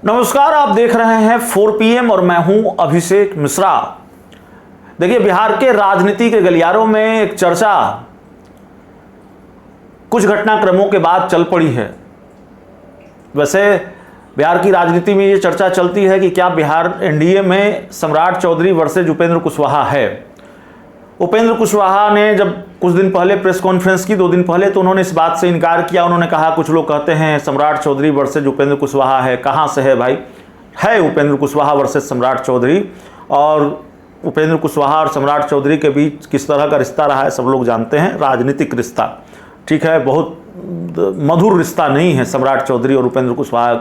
नमस्कार, आप देख रहे हैं 4 PM और मैं हूं अभिषेक मिश्रा। देखिए, बिहार के राजनीति के गलियारों में एक चर्चा कुछ घटनाक्रमों के बाद चल पड़ी है। वैसे बिहार की राजनीति में ये चर्चा चलती है कि क्या बिहार एनडीए में सम्राट चौधरी वर्सेज उपेंद्र कुशवाहा है। उपेंद्र कुशवाहा ने जब कुछ दिन पहले प्रेस कॉन्फ्रेंस की, 2 दिन पहले, तो उन्होंने इस बात से इनकार किया। उन्होंने कहा कुछ लोग कहते हैं सम्राट चौधरी वर्सेज उपेंद्र कुशवाहा है। कहाँ से है भाई? है उपेंद्र कुशवाहा वर्सेज सम्राट चौधरी। और उपेंद्र कुशवाहा और सम्राट चौधरी के बीच किस तरह का रिश्ता रहा है सब लोग जानते हैं, राजनीतिक रिश्ता। ठीक है, बहुत मधुर रिश्ता नहीं है सम्राट चौधरी और उपेंद्र कुशवाहा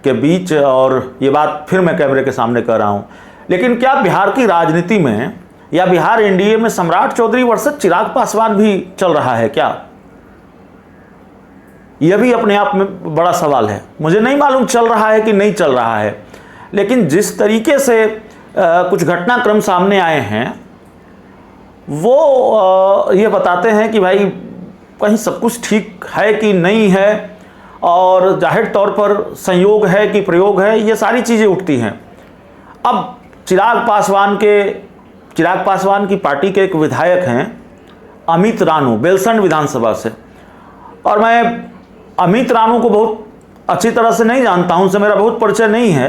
के बीच, और ये बात फिर मैं कैमरे के सामने कह रहा हूँ। लेकिन क्या बिहार की राजनीति में या बिहार एनडीए में सम्राट चौधरी वर्सेज चिराग पासवान भी चल रहा है क्या? यह भी अपने आप में बड़ा सवाल है। मुझे नहीं मालूम चल रहा है कि नहीं चल रहा है, लेकिन जिस तरीके से कुछ घटनाक्रम सामने आए हैं वो ये बताते हैं कि भाई कहीं सब कुछ ठीक है कि नहीं है, और जाहिर तौर पर संयोग है कि प्रयोग है, ये सारी चीज़ें उठती हैं। अब चिराग पासवान की पार्टी के एक विधायक हैं अमित रानू, बेलसंड विधानसभा से, और मैं अमित रानू को बहुत अच्छी तरह से नहीं जानता हूं, उनसे मेरा बहुत परिचय नहीं है,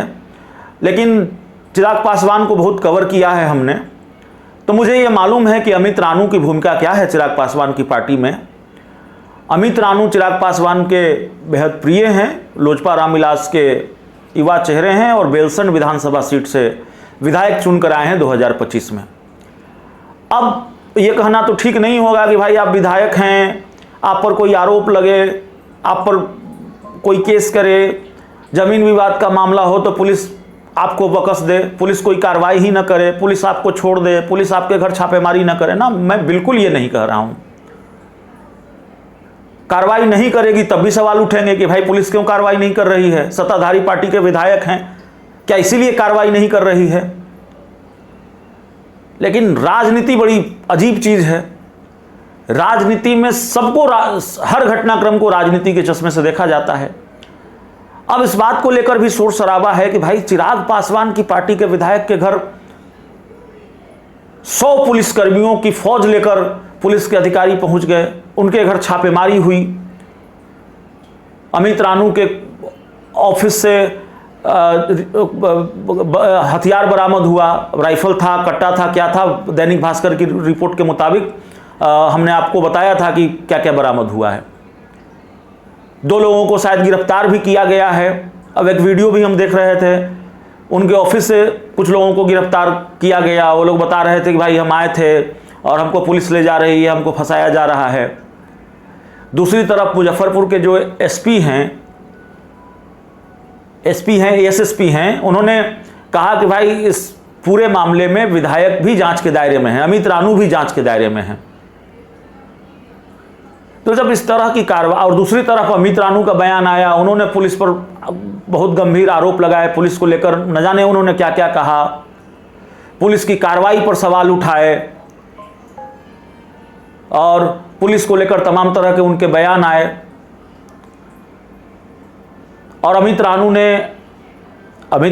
लेकिन चिराग पासवान को बहुत कवर किया है हमने, तो मुझे ये मालूम है कि अमित रानू की भूमिका क्या है चिराग पासवान की पार्टी में। अमित रानू चिराग पासवान के बेहद प्रिय हैं, लोजपा रामविलास के युवा चेहरे हैं, और बेलसंड विधानसभा सीट से विधायक चुनकर आए हैं 2025 में। अब ये कहना तो ठीक नहीं होगा कि भाई आप विधायक हैं, आप पर कोई आरोप लगे, आप पर कोई केस करे, जमीन विवाद का मामला हो तो पुलिस आपको बकस दे, पुलिस कोई कार्रवाई ही न करे, पुलिस आपको छोड़ दे, पुलिस आपके घर छापेमारी न करे ना। मैं बिल्कुल ये नहीं कह रहा हूं। कार्रवाई नहीं करेगी तब भी सवाल उठेंगे कि भाई पुलिस क्यों कार्रवाई नहीं कर रही है? सत्ताधारी पार्टी के विधायक हैं, क्या इसीलिए कार्रवाई नहीं कर रही है? लेकिन राजनीति बड़ी अजीब चीज है। राजनीति में सबको हर घटनाक्रम को राजनीति के चश्मे से देखा जाता है। अब इस बात को लेकर भी शोर शराबा है कि भाई चिराग पासवान की पार्टी के विधायक के घर 100 पुलिसकर्मियों की फौज लेकर पुलिस के अधिकारी पहुंच गए, उनके घर छापेमारी हुई, अमित रानू के ऑफिस से हथियार बरामद हुआ, राइफल था, कट्टा था, क्या था, दैनिक भास्कर की रिपोर्ट के मुताबिक हमने आपको बताया था कि क्या क्या बरामद हुआ है। 2 लोगों को शायद गिरफ्तार भी किया गया है। अब एक वीडियो भी हम देख रहे थे, उनके ऑफिस से कुछ लोगों को गिरफ्तार किया गया। वो लोग बता रहे थे कि भाई हम आए थे और हमको पुलिस ले जा रही है, हमको फंसाया जा रहा है। दूसरी तरफ मुजफ्फरपुर के जो एसपी हैं, एसएसपी हैं, उन्होंने कहा कि भाई इस पूरे मामले में विधायक भी जांच के दायरे में हैं, अमित रानू भी जांच के दायरे में हैं। तो जब इस तरह की कार्रवाई, और दूसरी तरफ अमित रानू का बयान आया, उन्होंने पुलिस पर बहुत गंभीर आरोप लगाए, पुलिस को लेकर न जाने उन्होंने क्या क्या कहा, पुलिस की कार्रवाई पर सवाल उठाए, और पुलिस को लेकर तमाम तरह के उनके बयान आए। और अमित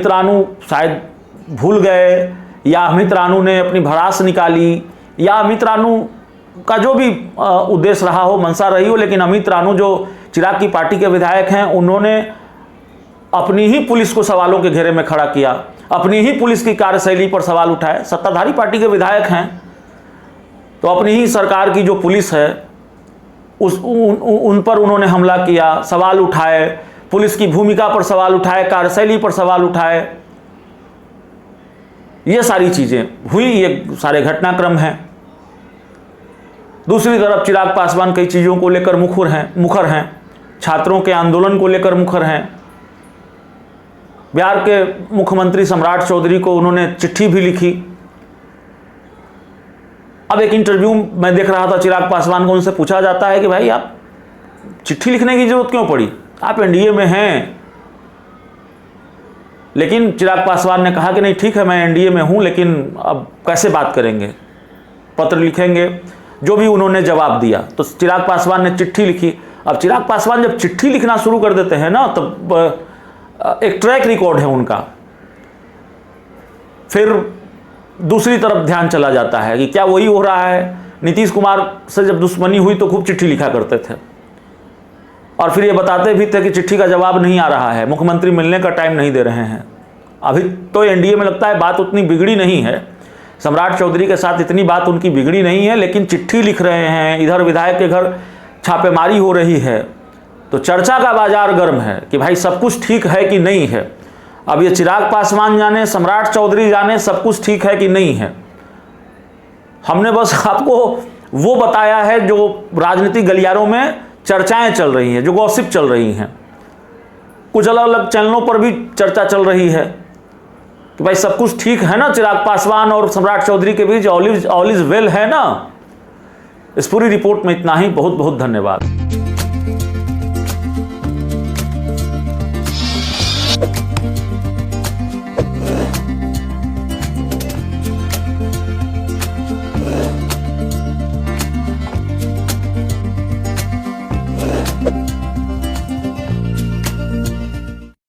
रानू शायद भूल गए, या अमित रानू ने अपनी भड़ास निकाली, या अमित रानू का जो भी उद्देश्य रहा हो, मंशा रही हो, लेकिन अमित रानू जो चिराग की पार्टी के विधायक हैं, उन्होंने अपनी ही पुलिस को सवालों के घेरे में खड़ा किया, अपनी ही पुलिस की कार्यशैली पर सवाल उठाए। सत्ताधारी पार्टी के विधायक हैं तो अपनी ही सरकार की जो पुलिस है उन पर उन्होंने हमला किया, सवाल उठाए, पुलिस की भूमिका पर सवाल उठाए, कार्यशैली पर सवाल उठाए। ये सारी चीजें हुई, ये सारे घटनाक्रम हैं। दूसरी तरफ चिराग पासवान कई चीजों को लेकर मुखर हैं, छात्रों के आंदोलन को लेकर मुखर हैं। बिहार के मुख्यमंत्री सम्राट चौधरी को उन्होंने चिट्ठी भी लिखी। अब एक इंटरव्यू मैं देख रहा था चिराग पासवान को, उनसे पूछा जाता है कि भाई आप चिट्ठी लिखने की जरूरत क्यों पड़ी, आप एनडीए में हैं। लेकिन चिराग पासवान ने कहा कि नहीं ठीक है, मैं एनडीए में हूं, लेकिन अब कैसे बात करेंगे, पत्र लिखेंगे, जो भी उन्होंने जवाब दिया। तो चिराग पासवान ने चिट्ठी लिखी। अब चिराग पासवान जब चिट्ठी लिखना शुरू कर देते हैं ना, तब एक ट्रैक रिकॉर्ड है उनका। फिर दूसरी तरफ ध्यान चला जाता है कि क्या वही हो रहा है। नीतीश कुमार से जब दुश्मनी हुई तो खूब चिट्ठी लिखा करते थे और फिर ये बताते भी थे कि चिट्ठी का जवाब नहीं आ रहा है, मुख्यमंत्री मिलने का टाइम नहीं दे रहे हैं। अभी तो एनडीए में लगता है बात उतनी बिगड़ी नहीं है, सम्राट चौधरी के साथ इतनी बात उनकी बिगड़ी नहीं है, लेकिन चिट्ठी लिख रहे हैं, इधर विधायक के घर छापेमारी हो रही है, तो चर्चा का बाजार गर्म है कि भाई सब कुछ ठीक है कि नहीं है। अब ये चिराग पासवान जाने, सम्राट चौधरी जाने सब कुछ ठीक है कि नहीं है। हमने बस आपको वो बताया है जो राजनीतिक गलियारों में चर्चाएं चल रही हैं, जो गॉसिप चल रही हैं। कुछ अलग अलग चैनलों पर भी चर्चा चल रही है कि भाई सब कुछ ठीक है ना, चिराग पासवान और सम्राट चौधरी के बीच ऑल इज वेल है ना। इस पूरी रिपोर्ट में इतना ही। बहुत बहुत धन्यवाद।